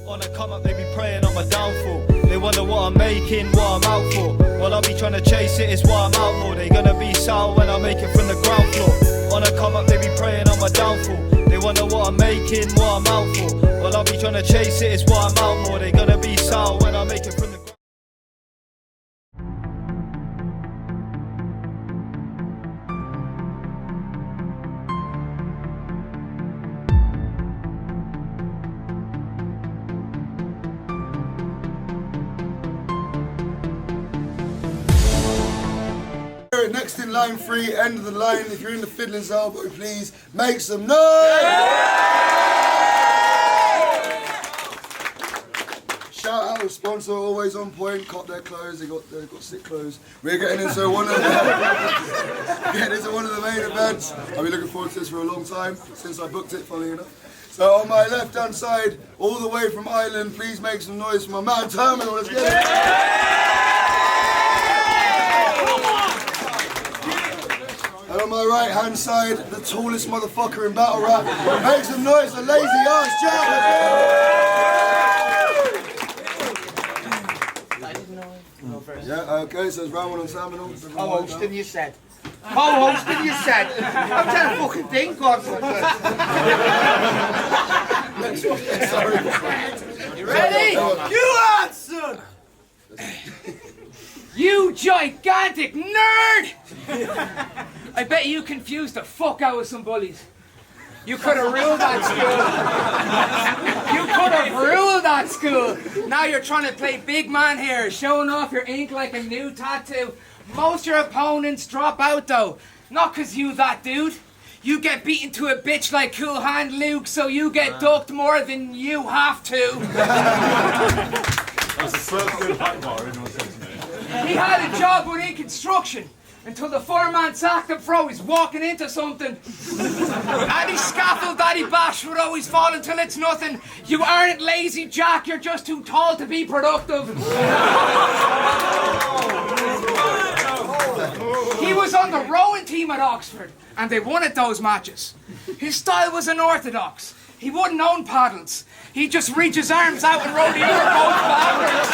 On a come up, they be praying on my downfall. They wonder what I'm making, what I'm out for. While I be trying to chase it, it's what I'm out for. They gonna be sour when I make it from the ground floor. On a come up, they be praying on my downfall. They wonder what I'm making, what I'm out for. While I be trying to chase it, it's what I'm out for. They gonna be sour when I make it from the ground floor. Next in line 3, end of the line. If you're in the fiddler's elbow, please make some noise! Shout out to sponsor, always on point. Cop their clothes, they got sick clothes. We're getting into one of the main events. I've been looking forward to this for a long time, since I booked it, funny enough. So on my left hand side, all the way from Ireland, please make some noise for my man Terminal. Let's get it! And on my right hand side, the tallest motherfucker in battle rap. Make some noise for Lazy Arse, Jaqq! Yeah, okay, so it's round 1 on Terminal. Co-hosting, you said. Co-hosting, you said. I'm trying to fucking think, God. Sorry. You ready? You answer! You gigantic nerd! I bet you confused the fuck out with some bullies. You could have ruled that school. You could have ruled that school. Now you're trying to play big man here, showing off your ink like a new tattoo. Most of your opponents drop out though. Not cause you that dude. You get beaten to a bitch like Cool Hand Luke, so you get ducked more than you have to. That's the first good high bar anyone said to me. He had a job within construction until the foreman sacked him for always walking into something. Any scaffold that he bashed would always fall until it's nothing. You aren't lazy, Jaqq, you're just too tall to be productive. He was on the rowing team at Oxford, and they won at those matches. His style was unorthodox. He wouldn't own paddles. He'd just reach his arms out and row the other boat backwards.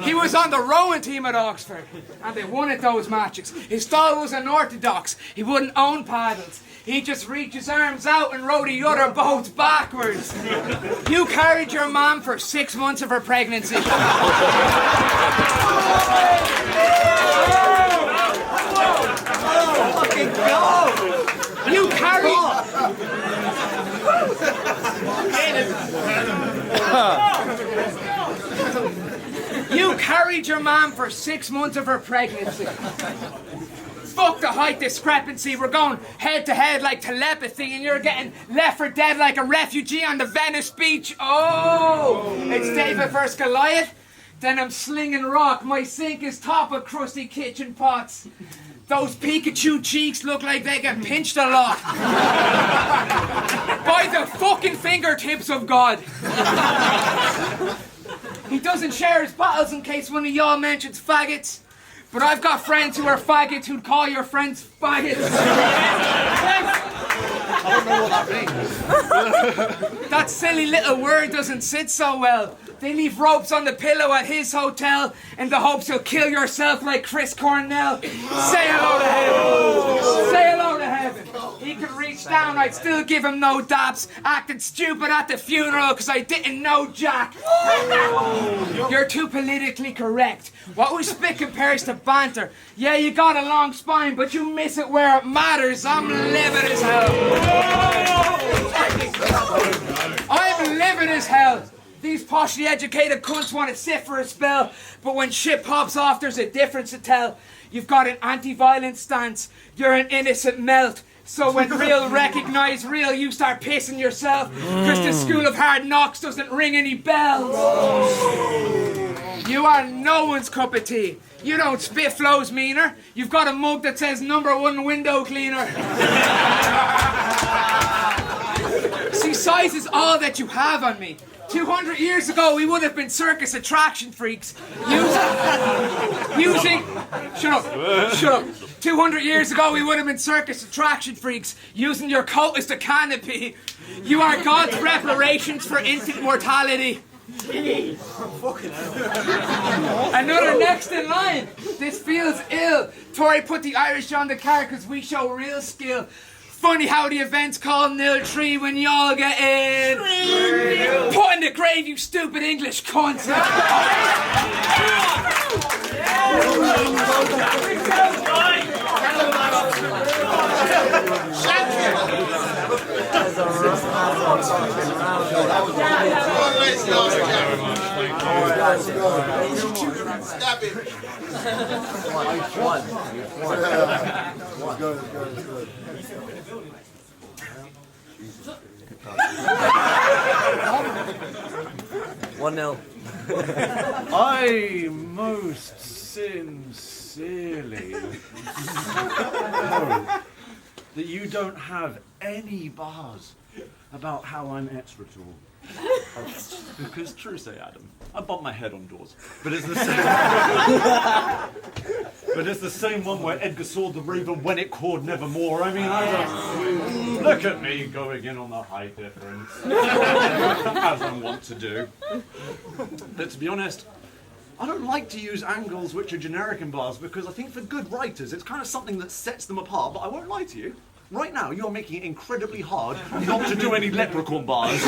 He was on the rowing team at Oxford, and they won at those matches. His style was unorthodox. He wouldn't own paddles. He'd just reach his arms out and row the other boats backwards. You carried your mom for 6 months of her pregnancy. You carried... You carried your mom for 6 months of her pregnancy. Fuck the height discrepancy. We're going head to head like telepathy, and you're getting left for dead like a refugee on the Venice beach. Oh, it's David versus Goliath. Then I'm slinging rock. My sink is top of crusty kitchen pots. Those Pikachu cheeks look like they get pinched a lot. By the fucking fingertips of God. He doesn't share his bottles in case one of y'all mentions faggots. But I've got friends who are faggots who'd call your friends faggots. I don't know what that means. That silly little word doesn't sit so well. They leave ropes on the pillow at his hotel in the hopes you'll kill yourself like Chris Cornell. Say hello to heaven. Say hello to heaven. He could reach down, I'd still give him no daps. Acted stupid at the funeral because I didn't know Jaqq. You're too politically correct. What we spit compares to banter. Yeah, you got a long spine, but you miss it where it matters. I'm livid as hell. I'm livid as hell. These poshly educated cunts want to sit for a spell, but when shit pops off, there's a difference to tell. You've got an anti-violence stance. You're an innocent melt. So when real recognize real, you start pissing yourself because the school of hard knocks doesn't ring any bells. You are no one's cup of tea. You don't spit flows meaner. You've got a mug that says #1 window cleaner. See, size is all that you have on me. 200 years ago, we would have been circus attraction freaks using. Shut up. 200 years ago, we would have been circus attraction freaks using your coat as the canopy. You are God's reparations for infant mortality. Another next in line. This feels ill. Tory put the Irish on the card because we show real skill. Funny how the event's called 0-3 when y'all get in. Put in the grave, you stupid English cunts. Stop it. One. Let's go. 1-0. I most sincerely hope that you don't have any bars about how I'm extra tall. Because true say, Adam, I bump my head on doors, but it's the same. But it's the same one where Edgar saw the raven when it cawed nevermore. I mean, I don't look at me going in on the height difference, as I want to do. But to be honest, I don't like to use angles which are generic in bars because I think for good writers, it's kind of something that sets them apart. But I won't lie to you. Right now, you're making it incredibly hard not to do any leprechaun bars.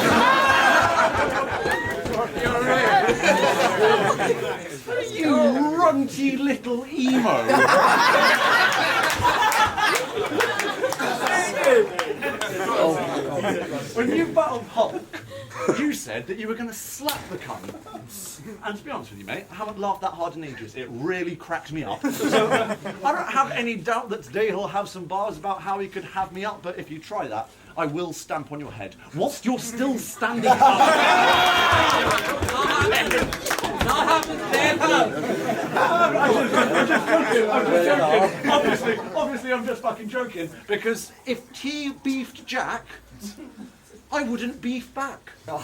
You runty little emo. When you battled Hulk, you said that you were going to slap the cunt. And to be honest with you, mate, I haven't laughed that hard in ages. It really cracked me up. So I don't have any doubt that today he'll have some bars about how he could have me up, but if you try that, I will stamp on your head whilst you're still standing up. I'm just joking. Obviously, I'm just fucking joking. Because if he beefed Jaqq, I wouldn't beef back. But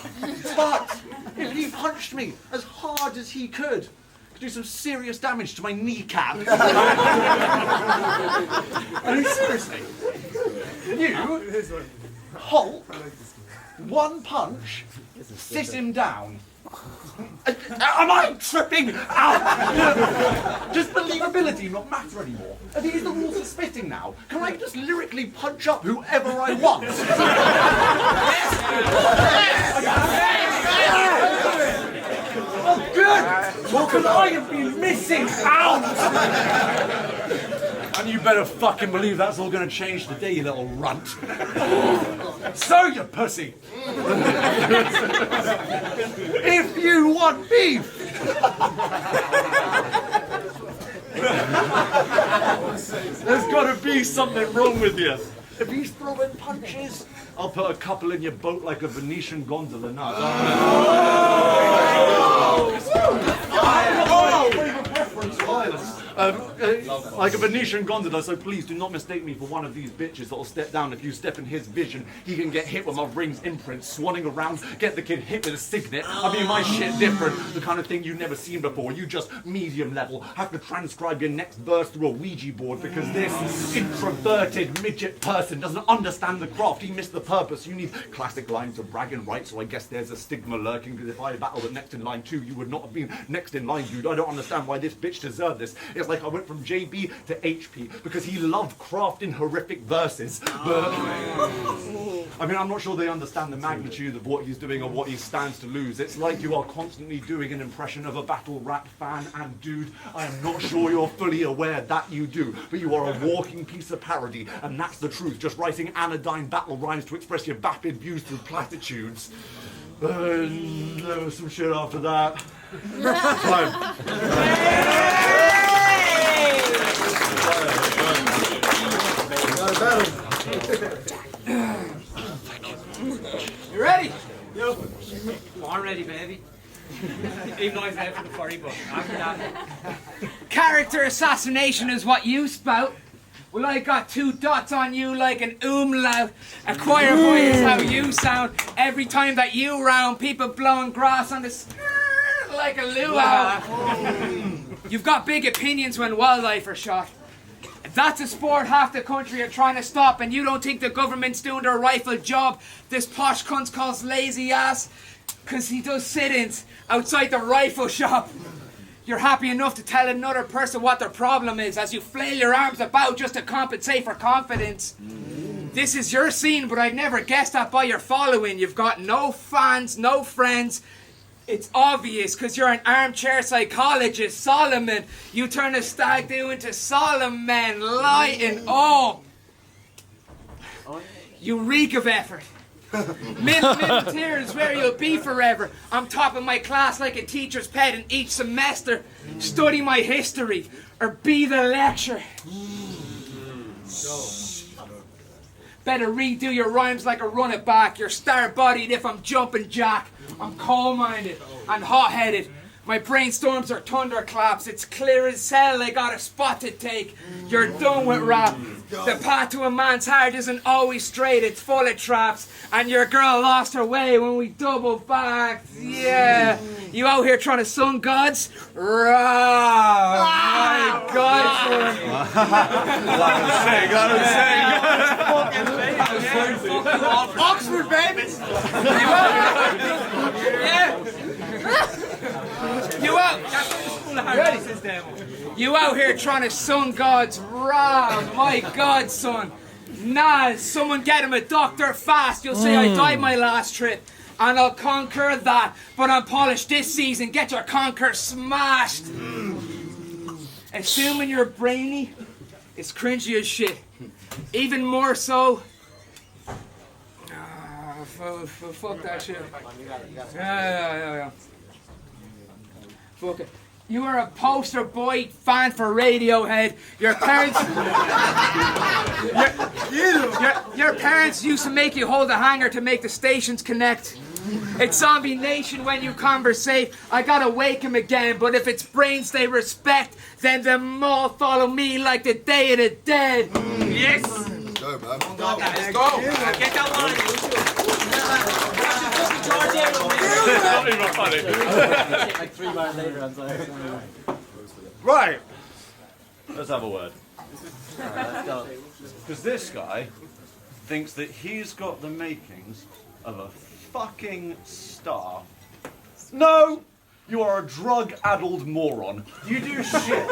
if he punched me as hard as he could do some serious damage to my kneecap. I mean, seriously. You, Hulk, one punch, sit him down. Am I tripping out? Does believability not matter anymore? Are these the rules of spitting now? Can I just lyrically punch up whoever I want? Oh, good! Because I have been missing out! And you better fucking believe that's all going to change today, you little runt. So, you pussy! If you want beef! There's got to be something wrong with you. If he's throwing punches, I'll put a couple in your boat like a Venetian gondola now. Like a Venetian gondola, so please do not mistake me for one of these bitches that'll step down. If you step in his vision, he can get hit with my ring's imprint, swanning around, get the kid hit with a signet. I mean, my shit different, the kind of thing you've never seen before. You just medium level, have to transcribe your next verse through a Ouija board because this introverted midget person doesn't understand the craft. He missed the purpose. You need classic lines of brag and right, so I guess there's a stigma lurking, because if I battled at next in line too, you would not have been next in line, dude. I don't understand why this bitch deserved this. It's like I went from JB to HP because he loved crafting horrific verses. But I mean, I'm not sure they understand the magnitude of what he's doing or what he stands to lose. It's like you are constantly doing an impression of a battle rap fan, and dude, I am not sure you're fully aware that you do, but you are a walking piece of parody, and that's the truth, just writing anodyne battle rhymes to express your vapid views through platitudes. There was some shit after that. Time. You ready? Yo. I'm ready, baby. Even though I was out for the furry, but after that. Character assassination is what you spout. Well, I got 2 dots on you like an umlaut. A choir boy is how you sound. Every time that you round, people blowing grass on the like a luau. You've got big opinions when wildlife are shot. That's a sport half the country are trying to stop, and you don't think the government's doing their rightful job. This posh cunt calls lazy ass because he does sit-ins outside the rifle shop. You're happy enough to tell another person what their problem is as you flail your arms about just to compensate for confidence. This is your scene, but I'd never guessed that by your following. You've got no fans, no friends. It's obvious because you're an armchair psychologist, Solomon. You turn a stag do into Solomon, lighten up. You reek of effort. Middle tier is where you'll be forever. I'm top of my class like a teacher's pet in each semester. Study my history or be the lecturer. Better redo your rhymes like a run it back. You're star-bodied if I'm jumping jack. I'm cold-minded and hot-headed. My brainstorms are thunderclaps. It's clear as hell I got a spot to take. You're done with rap. The path to a man's heart isn't always straight. It's full of traps. And your girl lost her way when we double backed. Yeah. You out here trying to sun gods? My God. Oxford, baby. You out? You out here trying to sun gods? Rah, my God, son. Nah, someone get him a doctor fast. You'll say I died my last trip. And I'll conquer that. But I'm polished this season. Get your conquer smashed. Assuming you're brainy, it's cringy as shit. Even more so. Fuck that shit. Yeah. Fuck it. You are a poster boy fan for Radiohead. Your parents... your parents used to make you hold a hanger to make the stations connect. It's Zombie Nation when you conversate. I gotta wake him again, but if it's brains they respect, then them all follow me like the Day of the Dead. Yes! Go, man. Let's go. Get that Not even funny. Like 3 months later, I'm sorry. Right. Let's have a word. Let's go. Because this guy thinks that he's got the makings of a fucking star. No! You are a drug-addled moron. You do shit.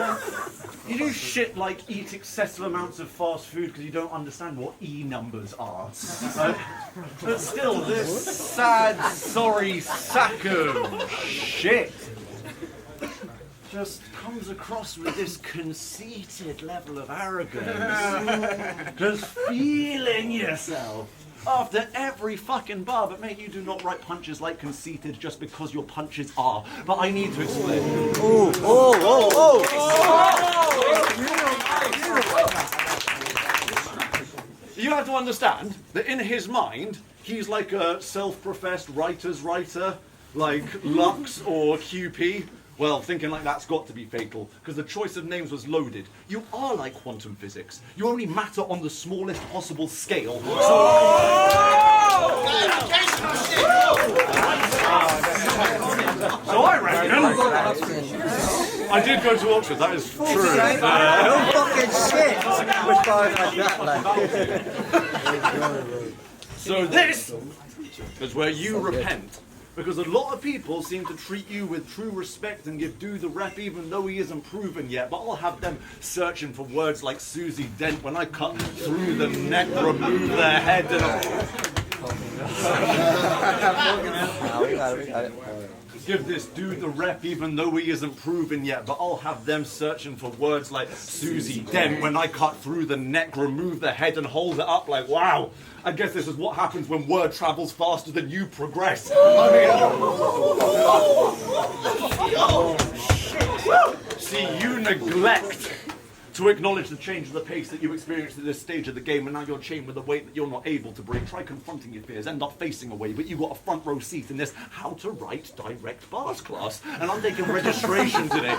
You do shit like eat excessive amounts of fast food because you don't understand what E numbers are. But still, this sad, sorry sack of shit just comes across with this conceited level of arrogance. Just feeling yourself. After every fucking bar, but mate, you do not write punches like conceited just because your punches are. But I need to explain. You have to understand that in his mind, he's like a self-professed writer's writer, like Lux or QP. Well, thinking like that's got to be fatal, because the choice of names was loaded. You are like quantum physics. You only matter on the smallest possible scale. So I reckon... I did go to Oxford, that is true. No fucking shit! Which bar is like that, So this is where you repent. Because a lot of people seem to treat you with true respect and give Do the rep even though he isn't proven yet. But I'll have them searching for words like Susie Dent when I cut through the neck, remove their head and... we got it. Give this dude the rep even though he isn't proven yet, but I'll have them searching for words like Susie Dent when I cut through the neck, remove the head and hold it up like, wow, I guess this is what happens when word travels faster than you progress. See, you neglect to acknowledge the change of the pace that you experienced at this stage of the game, and now you're chained with a weight that you're not able to break. Try confronting your fears, end up facing away, but you got a front row seat in this how to write direct bars class, and I'm taking registration today.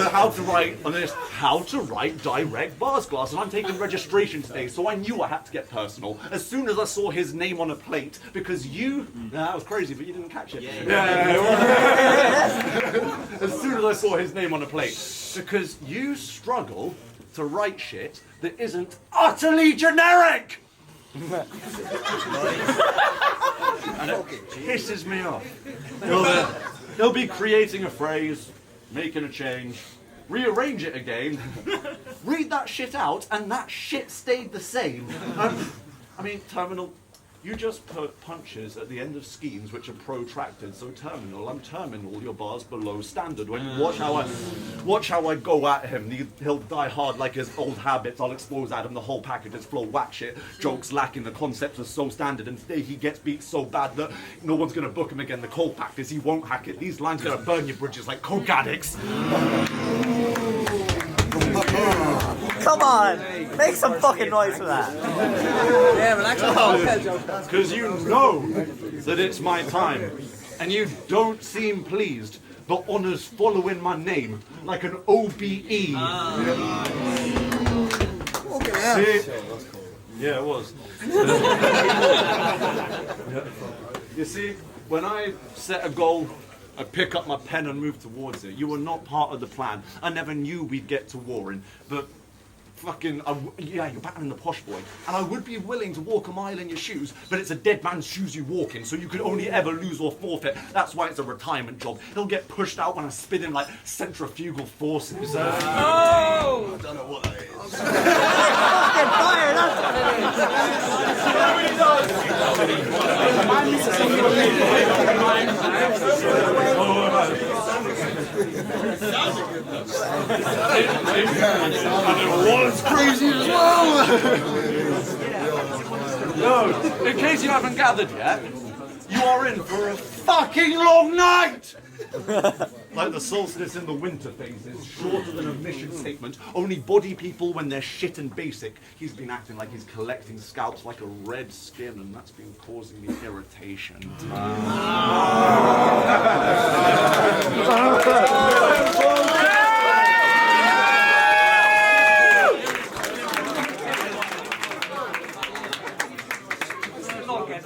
How to write direct bars class, and I'm taking registration today, so I knew I had to get personal. As soon as I saw his name on a plate, because you, that was crazy, but you didn't catch it. As soon as I saw his name on a plate, because you struggle to write shit that isn't utterly generic. And it pisses me off. He'll be creating a phrase, making a change, rearrange it again, read that shit out, and that shit stayed the same. I mean, Terminal, you just put punches at the end of schemes which are protracted, so Terminal, I'm Terminal, your bar's below standard. When you watch how I go at him, he'll die hard like his old habits, I'll expose at him the whole package, it's flow whack shit, jokes lacking, the concepts are so standard, and today he gets beat so bad that no one's gonna book him again, the cold factors, he won't hack it, these lines gonna burn your bridges like coke addicts. Come on! Make some fucking noise for that. Yeah, relax. Because you know that it's my time, and you don't seem pleased. The honours following my name like an OBE. See? Yeah, it was. You see, when I set a goal, I pick up my pen and move towards it. You were not part of the plan. I never knew we'd get to warring, but fucking, yeah, you're battling the posh boy. And I would be willing to walk a mile in your shoes, but it's a dead man's shoes you walk in, so you could only ever lose or forfeit. That's why it's a retirement job. He'll get pushed out when I spin him like centrifugal forces. Oh! I don't know what that is. Fucking fire, that's It's crazy as well. No, in case you haven't gathered yet, you are in for a fucking long night! Like the solstice in the winter phases, shorter than a mission statement, only body people when they're shit and basic. He's been acting like he's collecting scalps like a red skin, and that's been causing me irritation.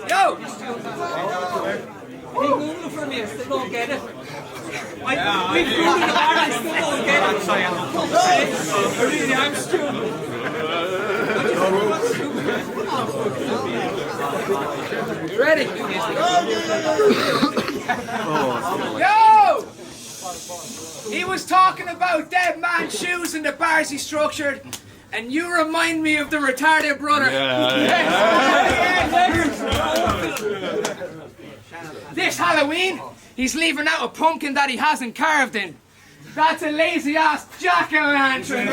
Yo! He moved for me, I still don't get it. We've moved the bar, I still don't get it. Really, I'm stupid. You ready? Yo! He was talking about dead man's shoes and the bars he structured. And you remind me of the retarded brother. This Halloween, he's leaving out a pumpkin that he hasn't carved in. That's a lazy ass jack-o'-lantern.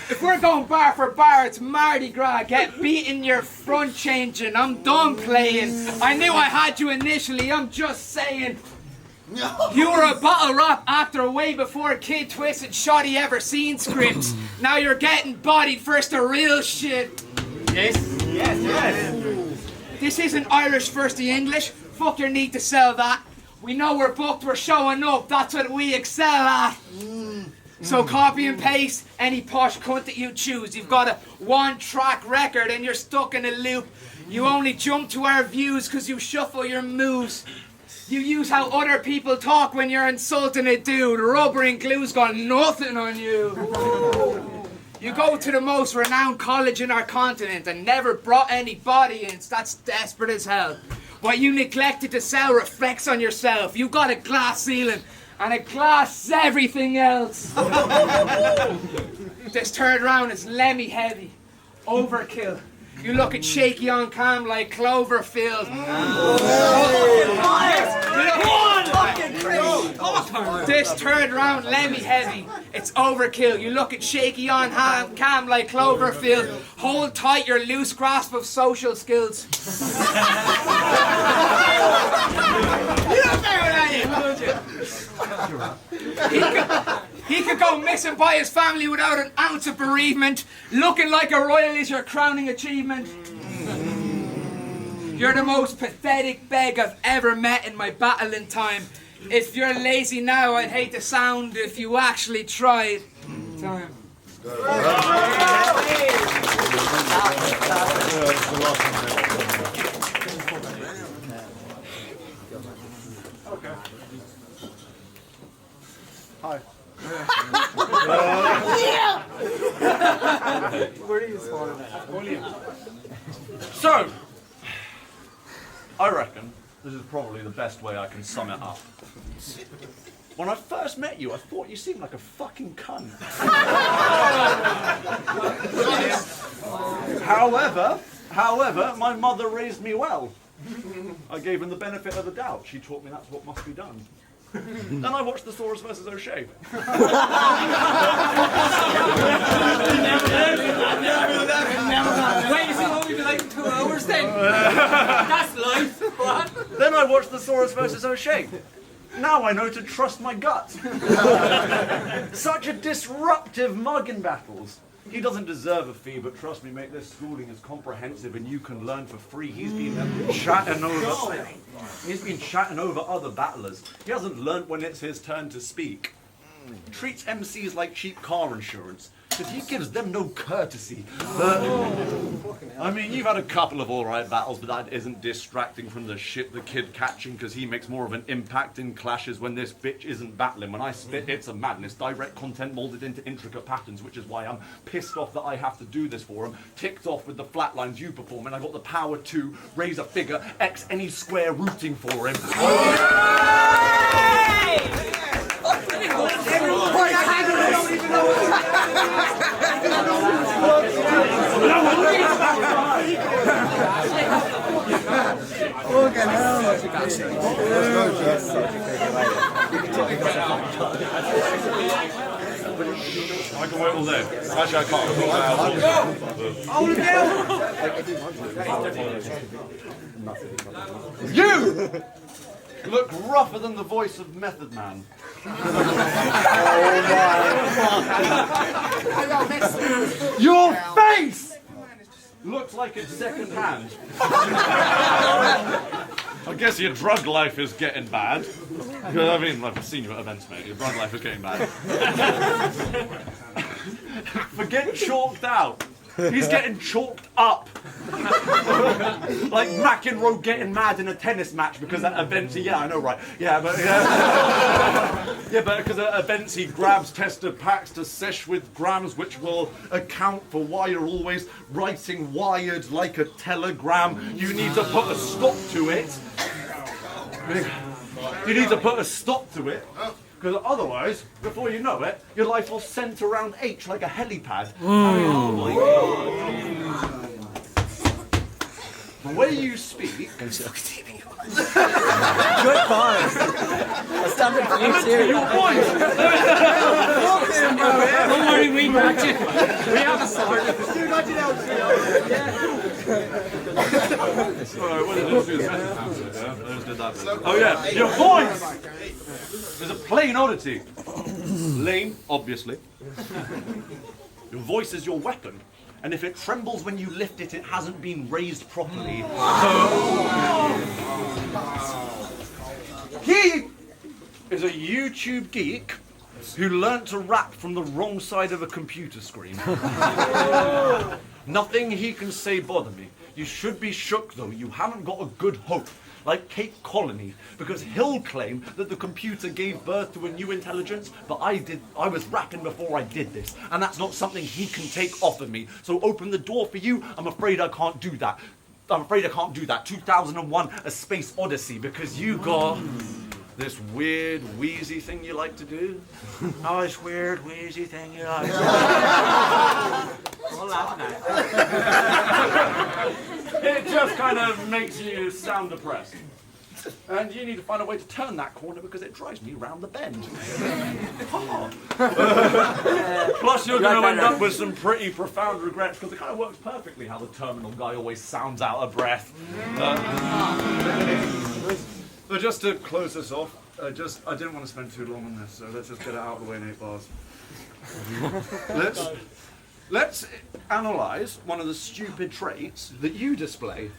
If we're going bar for bar, it's Mardi Gras. Get beaten, your front changing. I'm done playing. I knew I had you initially. I'm just saying. You were a bottle rap actor way before Kid Twist and Shoddy ever seen scripts. Now you're getting bodied first the real shit. Yes. This isn't Irish first the English. Fuck your need to sell that. We know we're booked, we're showing up. That's what we excel at. So copy and paste any posh cunt that you choose. You've got a one-track record and you're stuck in a loop. You only jump to our views because you shuffle your moves. You use how other people talk when you're insulting a dude. Rubber and glue's got nothing on you. You go to the most renowned college in our continent and never brought any audience. That's desperate as hell. What you neglected to sell reflects on yourself. You got a glass ceiling. And a glass everything else. This third round is Lemmy heavy. Overkill. You look at shaky on cam like Cloverfield. This third round Lemmy heavy. It's overkill. You look at shaky on cam like Cloverfield. Hold tight your loose grasp of social skills. He could go missing by his family without an ounce of bereavement. Looking like a royal is your crowning achievement. You're the most pathetic beg I've ever met in my battling time. If you're lazy now, I'd hate the sound if you actually tried. Time. Hi. So, I reckon this is probably the best way I can sum it up. When I first met you, I thought you seemed like a fucking cunt. However, my mother raised me well. I gave him the benefit of the doubt. She taught me that's what must be done. Then I watched the Saurus vs. O'Shea. Wait, is it only like 2 hours then? That's life. What? Then I watched the Saurus vs. O'Shea. Now I know to trust my gut. Such a disruptive mug in battles. He doesn't deserve a fee, but trust me, mate, this schooling is comprehensive and you can learn for free. He's been chatting over other battlers. He hasn't learnt when it's his turn to speak. Treats MCs like cheap car insurance, because he gives them no courtesy. I mean, you've had a couple of alright battles, but that isn't distracting from the shit the kid catching, because he makes more of an impact in clashes when this bitch isn't battling. When I spit, it's a madness. Direct content molded into intricate patterns, which is why I'm pissed off that I have to do this for him. Ticked off with the flatlines you perform, and I got the power to raise a figure, X any square rooting for him. I can wait all day. Actually, I can't. You look rougher than the voice of Method Man. Your face looks like it's second hand. I guess your drug life is getting bad. I mean, I've seen you at events, mate. Your drug life is getting bad. Forget chalked out. He's getting chalked up. Like McEnroe getting mad in a tennis match because at events, yeah, I know, right? Yeah, but because at events he grabs tester packs to sesh with grams, which will account for why you're always writing wired like a telegram. You need to put a stop to it. You need to put a stop to it. Because otherwise, before you know it, your life will centre around H like a helipad. Oh my God. The way you speak... Good bars. I started for you too. Your voice! Don't worry, we got you. We have a sword. Alright, what did I do? Oh yeah, your voice is a plain oddity. Lame, obviously. Your voice is your weapon. And if it trembles when you lift it, it hasn't been raised properly. He is a YouTube geek who learnt to rap from the wrong side of a computer screen. Nothing he can say bother me. You should be shook though, you haven't got a good hope. Like Cape Colony, because he'll claim that the computer gave birth to a new intelligence, but I was rapping before I did this, and that's not something he can take off of me. So open the door for you, I'm afraid I can't do that. 2001, A Space Odyssey, because you got this weird, wheezy thing you like to do. Oh, this weird, wheezy thing you like to do. We'll laugh now. It just kind of makes you sound depressed. And you need to find a way to turn that corner because it drives me round the bend. Plus you're going to end up with some pretty profound regrets because it kind of works perfectly how the terminal guy always sounds out of breath. But just to close this off, I didn't want to spend too long on this, so let's just get it out of the way in 8 bars. Let's analyse one of the stupid traits that you display.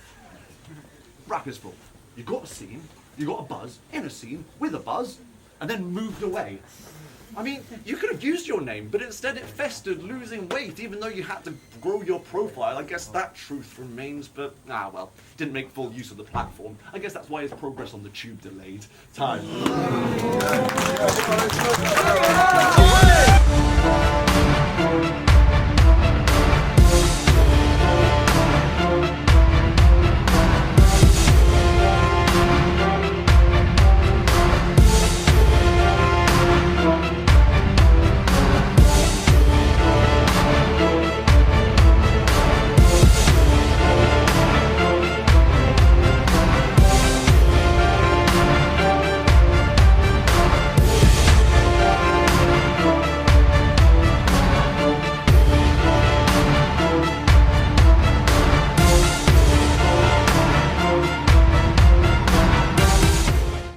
Brackets full. You got a scene, you got a buzz, in a scene, with a buzz, and then moved away. I mean, you could have used your name, but instead it festered, losing weight, even though you had to grow your profile. I guess that truth remains, but, well, didn't make full use of the platform. I guess that's why his progress on the tube delayed. Time.